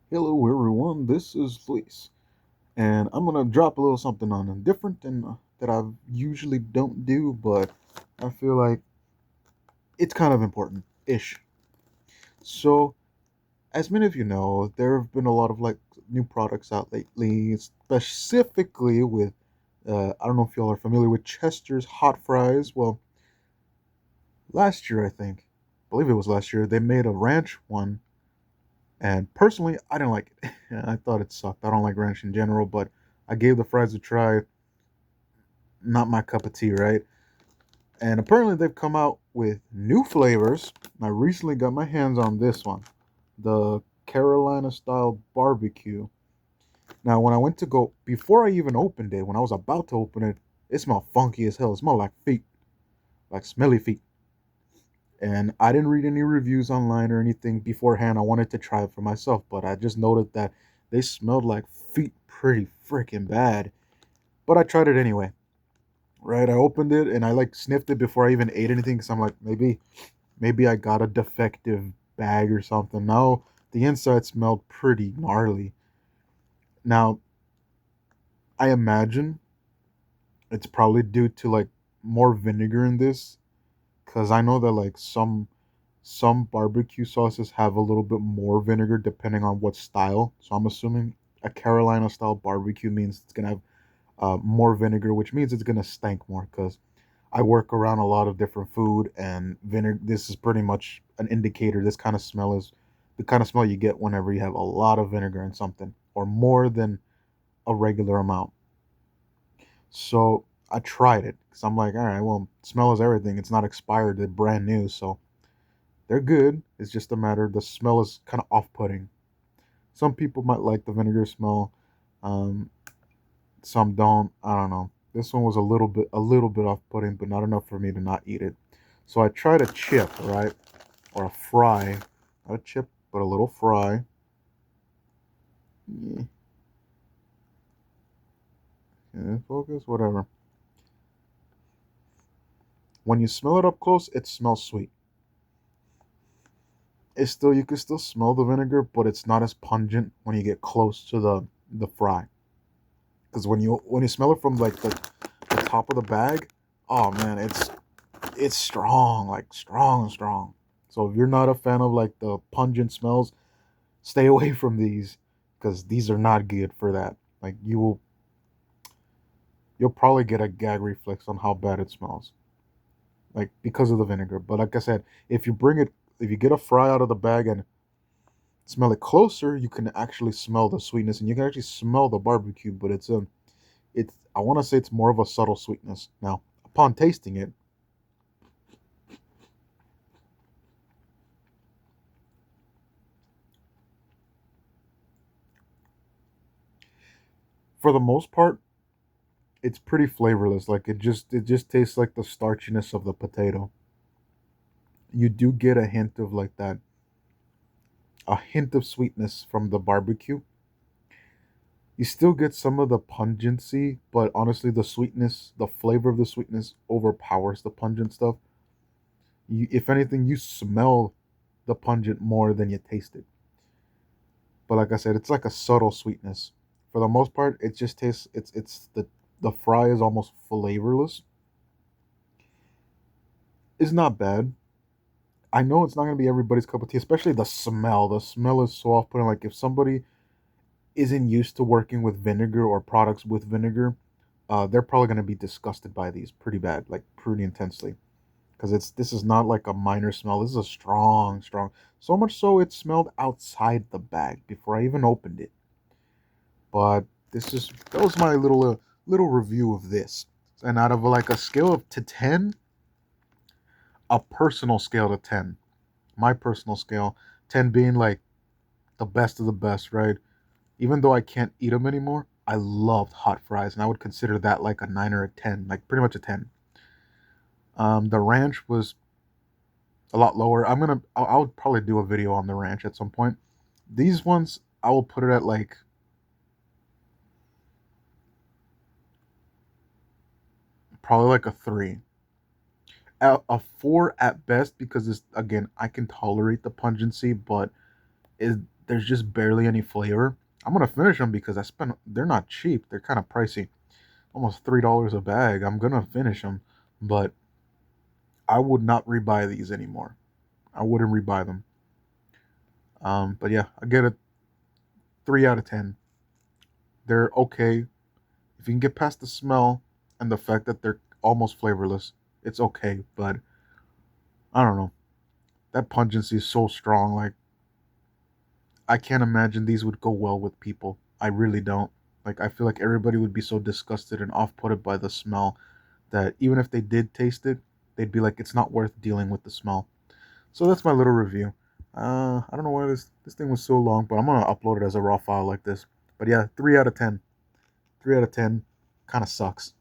Hello everyone, this is Luis, and I'm gonna drop a little something on them different than that I usually don't do, but I feel like it's kind of important ish. So, as many of you know, there have been a lot of like new products out lately, specifically with I don't know if y'all are familiar with Chester's hot fries. Well, last year I believe it was last year, they made a ranch one. And personally, I didn't like it. I thought it sucked. I don't like ranch in general, but I gave the fries a try. Not my cup of tea, right? And apparently, they've come out with new flavors. I recently got my hands on this one, the Carolina style barbecue. Now, when I went to go, before I even opened it, when I was about to open it, it smelled funky as hell. It smelled like feet, like smelly feet. And I didn't read any reviews online or anything beforehand. I wanted to try it for myself, but I just noted that they smelled like feet pretty freaking bad. But I tried it anyway. Right? I opened it and I like sniffed it before I even ate anything because I'm like, maybe I got a defective bag or something. No, the inside smelled pretty gnarly. Now, I imagine it's probably due to like more vinegar in this because I know that like some barbecue sauces have a little bit more vinegar depending on what style. So I'm assuming a Carolina style barbecue means it's gonna have more vinegar, which means it's gonna stank more. Because I work around a lot of different food, and vinegar. This is pretty much an indicator. This kind of smell is the kind of smell you get whenever you have a lot of vinegar in something, or more than a regular amount. So I tried it because I'm like, all right, well, smell is everything. It's not expired. They're brand new, so they're good. It's just a matter the smell is kind of off-putting. Some people might like the vinegar smell. Um, some don't. I don't know. This one was a little bit off-putting, but not enough for me to not eat it. So I tried a chip, right, or a fry, not a chip, but a little fry. Yeah, yeah, focus, whatever. When you smell it up close, it smells sweet. It's still you can still smell the vinegar, but it's not as pungent when you get close to the fry. Because when you smell it from like the top of the bag, oh man, it's strong, like strong and strong. So if you're not a fan of like the pungent smells, stay away from these because these are not good for that. Like you'll probably get a gag reflex on how bad it smells, like because of the vinegar. But like I said, if you get a fry out of the bag and smell it closer, you can actually smell the sweetness, and you can actually smell the barbecue. But it's I want to say it's more of a subtle sweetness. Now, upon tasting it, for the most part, it's pretty flavorless. Like it just tastes like the starchiness of the potato. You do get a hint of like that, a hint of sweetness from the barbecue. You still get some of the pungency, but honestly, the sweetness, the flavor of the sweetness overpowers the pungent stuff. If anything, you smell the pungent more than you taste it. But like I said, it's like a subtle sweetness. For the most part, it just tastes. It's the fry is almost flavorless. It's not bad. I know it's not gonna be everybody's cup of tea, especially the smell. The smell is so off-putting. Like if somebody isn't used to working with vinegar or products with vinegar, they're probably gonna be disgusted by these pretty bad, like pretty intensely. Because this is not like a minor smell. This is a strong, strong. So much so it smelled outside the bag before I even opened it. But that was my little review of this. And out of like a scale of to 10, a personal scale to 10, my personal scale, 10 being like the best of the best, right? Even though I can't eat them anymore, I loved hot fries, and I would consider that like a 9 or a 10, like pretty much a 10. The ranch was a lot lower. I'll probably do a video on the ranch at some point. These ones, I will put it at like probably like a 3. A 4 at best because it's again I can tolerate the pungency, but is there's just barely any flavor. I'm gonna finish them because they're not cheap. They're kind of pricey, almost $3 a bag. I'm gonna finish them, but I would not rebuy these anymore. I wouldn't rebuy them. But yeah, I get a 3 out of 10. They're okay. If you can get past the smell and the fact that they're almost flavorless, it's okay. But I don't know. That pungency is so strong. Like, I can't imagine these would go well with people. I really don't. Like, I feel like everybody would be so disgusted and off-putted by the smell that even if they did taste it, they'd be like, it's not worth dealing with the smell. So that's my little review. I don't know why this thing was so long, but I'm gonna upload it as a raw file like this. But yeah, 3 out of 10. 3 out of 10 kind of sucks.